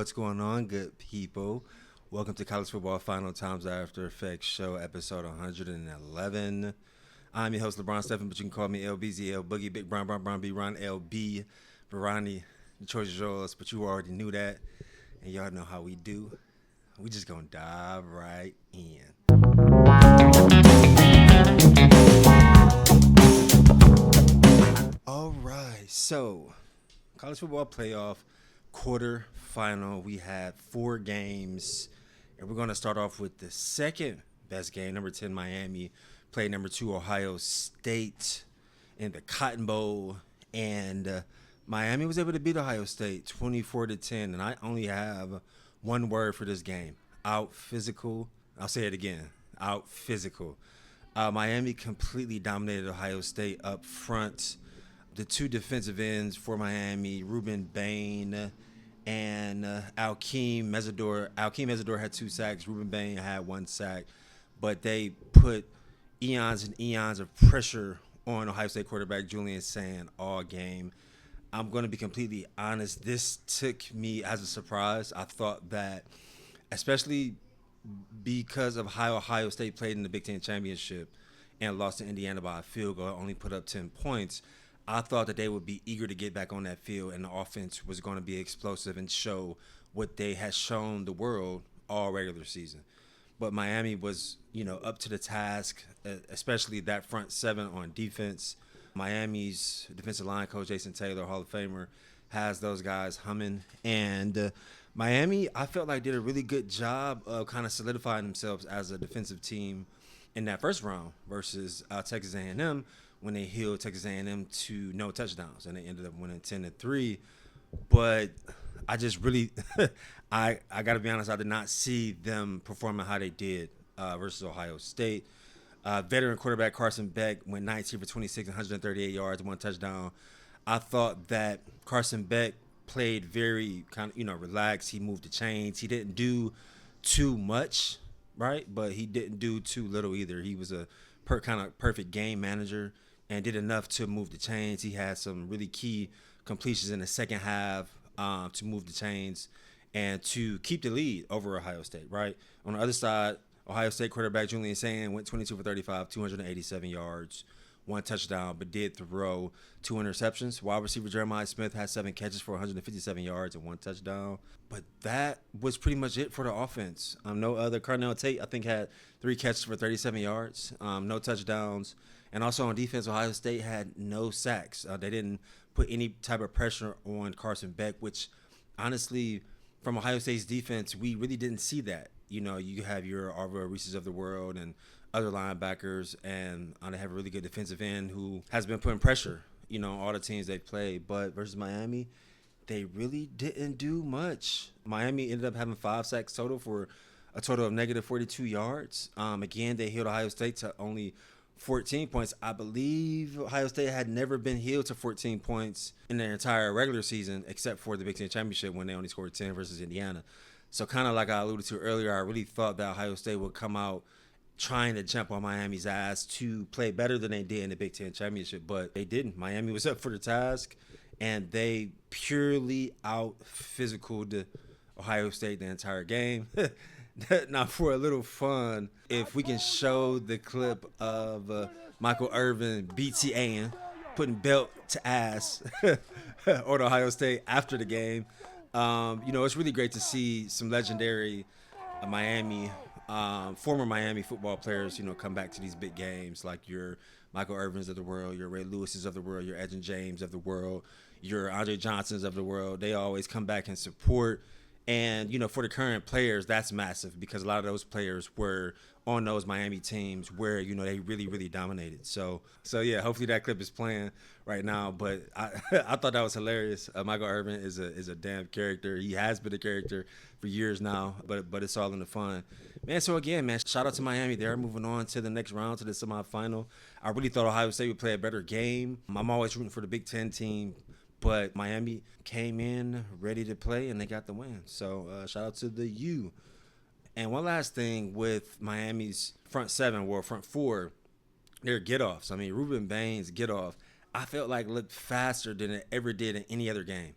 What's going on, good people? Welcome to College Football Final Times After Effects Show, episode 111. I'm your host, LeBron Stephen, but you can call me LBZ, L Boogie, Big Brown, B Ron, LB, Barani. The choice is yours, but you already knew that, and y'all know how we do. We just gonna dive right in. All right, so college football playoff quarterfinal. We had 4 games, and we're going to start off with the second best game. Number 10, Miami played number 2, Ohio State in the Cotton Bowl, and Miami was able to beat Ohio State 24-10. And I only have one word for this game: out physical. I'll say it again: out physical. Miami completely dominated Ohio State up front. The 2 defensive ends for Miami, Ruben Bain and Akeem Mesidor. Akeem Mesidor had 2 sacks. Ruben Bain had 1 sack. But they put eons and eons of pressure on Ohio State quarterback Julian Sand all game. I'm going to be completely honest. This took me as a surprise. I thought that, especially because of how Ohio State played in the Big Ten Championship and lost to Indiana by a field goal, only put up 10 points, I thought that they would be eager to get back on that field and the offense was going to be explosive and show what they had shown the world all regular season. But Miami was, up to the task, especially that front 7 on defense. Miami's defensive line coach, Jason Taylor, Hall of Famer, has those guys humming. And Miami, I felt like, did a really good job of kind of solidifying themselves as a defensive team in that first round versus Texas A&M, when they held Texas A&M to no touchdowns, and they ended up winning 10-3. But I just really, I got to be honest, I did not see them performing how they did versus Ohio State. Veteran quarterback Carson Beck went 19 for 26, 138 yards, 1 touchdown. I thought that Carson Beck played very kind of, relaxed. He moved the chains. He didn't do too much, right? But he didn't do too little either. He was a kind of perfect game manager and did enough to move the chains. He had some really key completions in the second half to move the chains and to keep the lead over Ohio State, right? On the other side, Ohio State quarterback Julian Sand went 22 for 35, 287 yards, 1 touchdown, but did throw 2 interceptions. Wide receiver Jeremiah Smith had 7 catches for 157 yards and 1 touchdown. But that was pretty much it for the offense. No other. Carnell Tate, I think, had 3 catches for 37 yards, no touchdowns. And also on defense, Ohio State had no sacks. They didn't put any type of pressure on Carson Beck, which honestly, from Ohio State's defense, we really didn't see that. You have your Arvell Reeses of the world and other linebackers, and they have a really good defensive end who has been putting pressure, on all the teams they've played. But versus Miami, they really didn't do much. Miami ended up having 5 sacks total for a total of negative 42 yards. Again, they held Ohio State to only 14 points. I believe Ohio State had never been held to 14 points in their entire regular season, except for the Big Ten Championship when they only scored 10 versus Indiana. So kind of like I alluded to earlier, I really thought that Ohio State would come out trying to jump on Miami's ass to play better than they did in the Big Ten Championship, but they didn't. Miami was up for the task, and they purely out-physicaled Ohio State the entire game. Now, for a little fun, if we can show the clip of Michael Irvin BTAing, putting belt to ass on Ohio State after the game, it's really great to see some legendary Miami, former Miami football players, come back to these big games, like your Michael Irvins of the world, your Ray Lewis's of the world, your Edgerrin James of the world, your Andre Johnsons of the world. They always come back and support. And, for the current players, that's massive because a lot of those players were on those Miami teams where, they really, really dominated. So yeah, hopefully that clip is playing right now. But I thought that was hilarious. Michael Irvin is a damn character. He has been a character for years now, but it's all in the fun. Man, so again, man, shout out to Miami. They're moving on to the next round, to the semifinal. I really thought Ohio State would play a better game. I'm always rooting for the Big Ten team. But Miami came in ready to play, and they got the win. So shout out to the U. And one last thing with Miami's front 7, front 4, their get-offs. I mean, Ruben Bain's get-off I felt like looked faster than it ever did in any other game,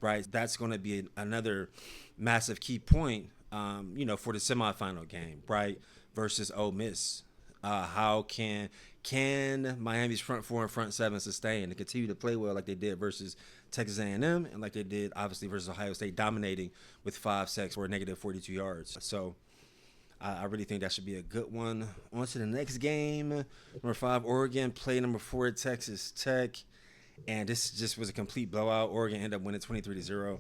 right? That's going to be another massive key point, for the semifinal game, right, versus Ole Miss. How can Miami's front four and front seven sustain and continue to play well like they did versus Texas A&M and like they did obviously versus Ohio State, dominating with 5 sacks or negative 42 yards. So I really think that should be a good one. On to the next game. Number 5, Oregon play number 4, Texas Tech. And this just was a complete blowout. Oregon ended up winning 23-0.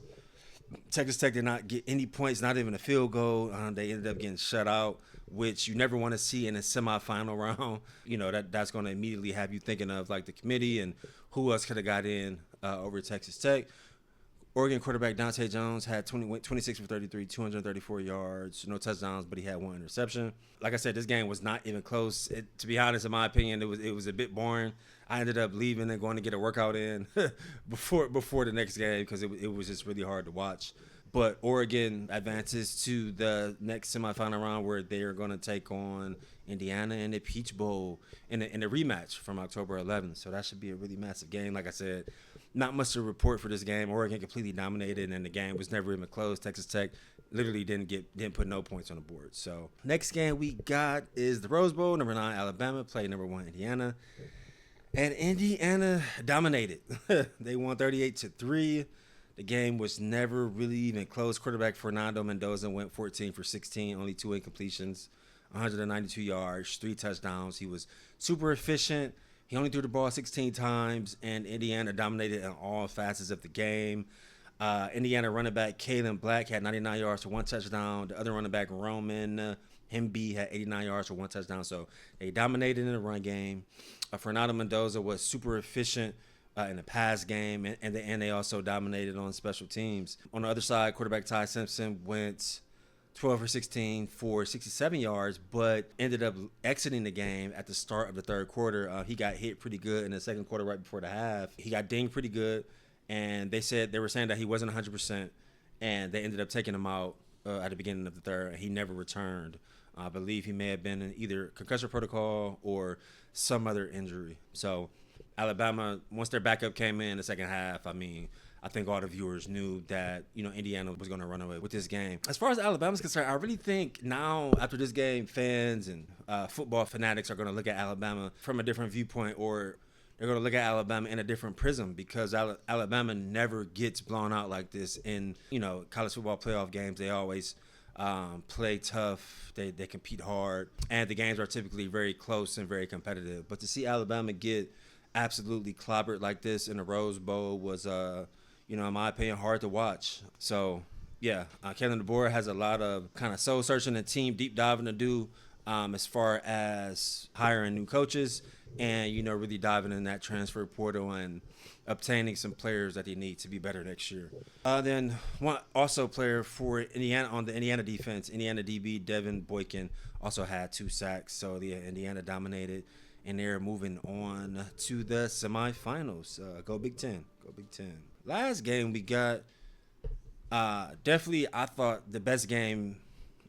Texas Tech did not get any points, not even a field goal. They ended up getting shut out, which you never want to see in a semifinal round. That's going to immediately have you thinking of like the committee and who else could have got in over Texas Tech. Oregon quarterback Dante Jones had 26 for 33, 234 yards, no touchdowns, but he had 1 interception. Like I said, this game was not even close. To be honest, in my opinion, it was a bit boring. I ended up leaving and going to get a workout in before the next game because it was just really hard to watch. But Oregon advances to the next semifinal round where they are going to take on Indiana in the Peach Bowl in a rematch from October 11th. So that should be a really massive game. Like I said, not much to report for this game. Oregon completely dominated, and the game was never even close. Texas Tech literally didn't put no points on the board. So next game we got is the Rose Bowl. Number 9 Alabama play number 1 Indiana, and Indiana dominated. They won 38-3. The game was never really even close. Quarterback Fernando Mendoza went 14 for 16, only 2 incompletions, 192 yards, 3 touchdowns. He was super efficient. He only threw the ball 16 times, and Indiana dominated in all facets of the game. Indiana running back Kalen Black had 99 yards for 1 touchdown. The other running back, Roman Hemby, had 89 yards for 1 touchdown. So they dominated in the run game. Fernando Mendoza was super efficient in the pass game, and they also dominated on special teams. On the other side, quarterback Ty Simpson went 12 for 16 for 67 yards, but ended up exiting the game at the start of the third quarter. He got hit pretty good in the second quarter right before the half. He got dinged pretty good, and they were saying that he wasn't 100%, and they ended up taking him out at the beginning of the third. He never returned. I believe he may have been in either concussion protocol or some other injury. So Alabama, once their backup came in the second half, I think all the viewers knew that, Indiana was going to run away with this game. As far as Alabama's concerned, I really think now after this game, fans and football fanatics are going to look at Alabama from a different viewpoint, or they're going to look at Alabama in a different prism, because Alabama never gets blown out like this in, college football playoff games. They always play tough. They compete hard, and the games are typically very close and very competitive. But to see Alabama get absolutely clobbered like this in the Rose Bowl was in my opinion, hard to watch. So, yeah, Kalen DeBoer has a lot of kind of soul-searching and team deep diving to do as far as hiring new coaches and, really diving in that transfer portal and obtaining some players that he needs to be better next year. Then one also player for Indiana on the Indiana defense, Indiana DB Devin Boykin also had 2 sacks. So, the Indiana dominated, and they're moving on to the semifinals. Go Big Ten. Go Big Ten. Last game we got, definitely I thought the best game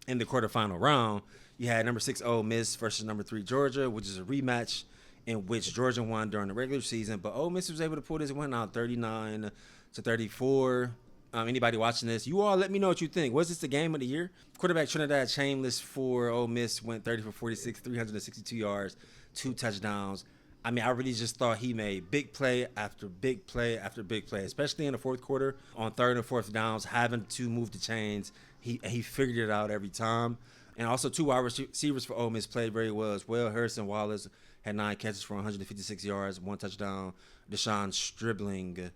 in the quarterfinal round. You had number 6 Ole Miss versus number 3 Georgia, which is a rematch in which Georgia won during the regular season, but Ole Miss was able to pull this one out 39-34. Anybody watching this, you all let me know what you think. Was this the game of the year? Quarterback Trinidad Shameless for Ole Miss went 30 for 46, 362 yards, 2 touchdowns. I really just thought he made big play after big play after big play, especially in the fourth quarter on 3rd and 4th downs, having to move the chains. He figured it out every time. And also 2 wide receivers for Ole Miss played very well as well. Harrison Wallace had 9 catches for 156 yards, 1 touchdown. Deshaun Stribling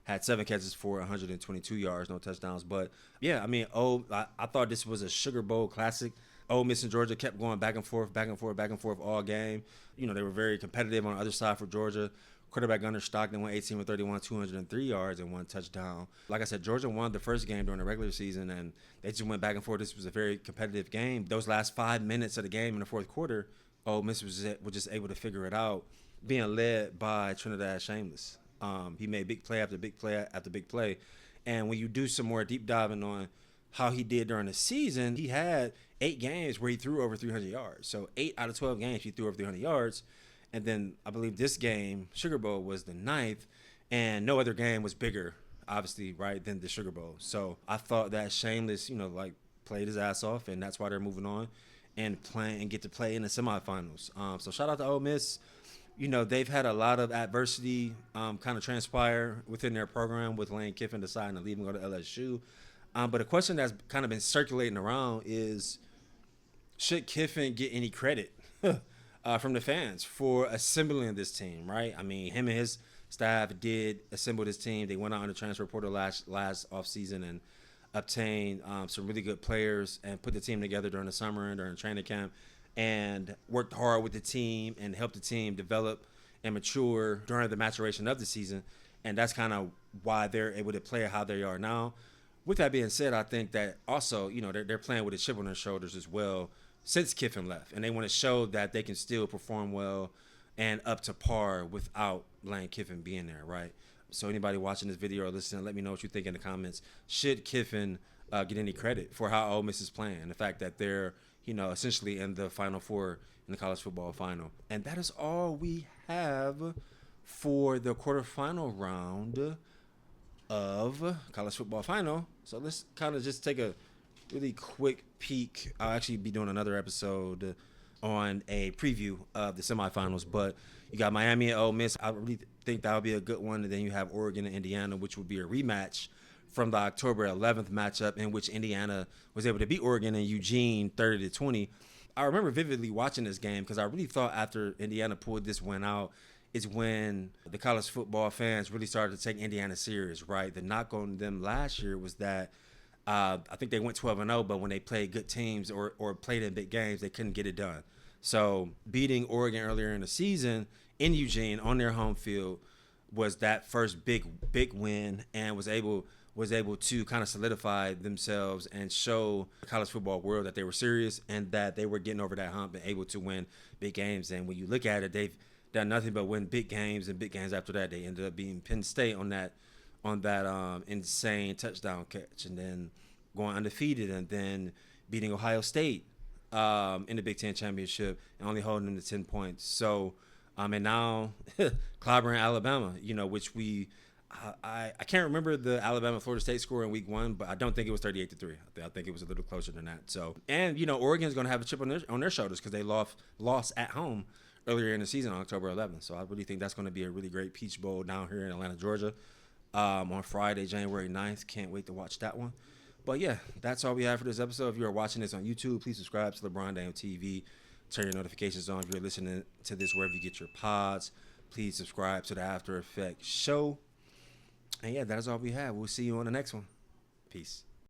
had 7 catches for 122 yards, no touchdowns. But, yeah, I thought this was a Sugar Bowl classic. Ole Miss and Georgia kept going back and forth all game. They were very competitive on the other side for Georgia. Quarterback Gunnar Stockton went 18 for 31, 203 yards and 1 touchdown. Like I said, Georgia won the first game during the regular season, and they just went back and forth. This was a very competitive game. Those last 5 minutes of the game in the fourth quarter, Ole Miss was just able to figure it out, being led by Trinidad Shameless. He made big play after big play after big play. And when you do some more deep diving on how he did during the season, he had 8 games where he threw over 300 yards. So 8 out of 12 games he threw over 300 yards. And then I believe this game, Sugar Bowl, was the ninth, and no other game was bigger, obviously, right, than the Sugar Bowl. So I thought that Shameless, like played his ass off, and that's why they're moving on and playing and get to play in the semifinals. So shout out to Ole Miss. They've had a lot of adversity kind of transpire within their program with Lane Kiffin deciding to leave and go to LSU. But a question that's kind of been circulating around is, should Kiffin get any credit from the fans for assembling this team, right? I mean, him and his staff did assemble this team. They went out on the transfer portal last offseason and obtained some really good players and put the team together during the summer and during training camp and worked hard with the team and helped the team develop and mature during the maturation of the season. And that's kind of why they're able to play how they are now. With that being said, I think that also, they're playing with a chip on their shoulders as well since Kiffin left. And they want to show that they can still perform well and up to par without Lane Kiffin being there, right? So anybody watching this video or listening, let me know what you think in the comments. Should Kiffin get any credit for how Ole Miss is playing and the fact that they're, essentially in the Final Four in the college football final? And that is all we have for the quarterfinal round of college football final. So let's kind of just take a really quick peek. I'll actually be doing another episode on a preview of the semifinals, but you got Miami and Ole Miss. I really think that would be a good one. And then you have Oregon and Indiana, which would be a rematch from the October 11th matchup in which Indiana was able to beat Oregon in Eugene 30-20. I remember vividly watching this game because I really thought after Indiana pulled this win out is when the college football fans really started to take Indiana serious, right? The knock on them last year was that I think they went 12-0, but when they played good teams or played in big games, they couldn't get it done. So beating Oregon earlier in the season in Eugene on their home field was that first big win, and was able to kind of solidify themselves and show the college football world that they were serious and that they were getting over that hump and able to win big games. And when you look at it, they've done nothing but win big games, and big games after that. They ended up beating Penn State on that insane touchdown catch, and then going undefeated, and then beating Ohio State in the Big Ten championship and only holding them to 10 points. So, and now clobbering Alabama, which I can't remember the Alabama-Florida State score in week 1, but I don't think it was 38-3. I think it was a little closer than that. So, and Oregon's going to have a chip on their shoulders because they lost at home earlier in the season on October 11th. So I really think that's going to be a really great Peach Bowl down here in Atlanta, Georgia, on Friday, January 9th. Can't wait to watch that one. But yeah, that's all we have for this episode. If you are watching this on YouTube, please subscribe to LeBron Dame TV. Turn your notifications on. If you're listening to this wherever you get your pods, please subscribe to the After Effects show. And yeah, that is all we have. We'll see you on the next one. Peace.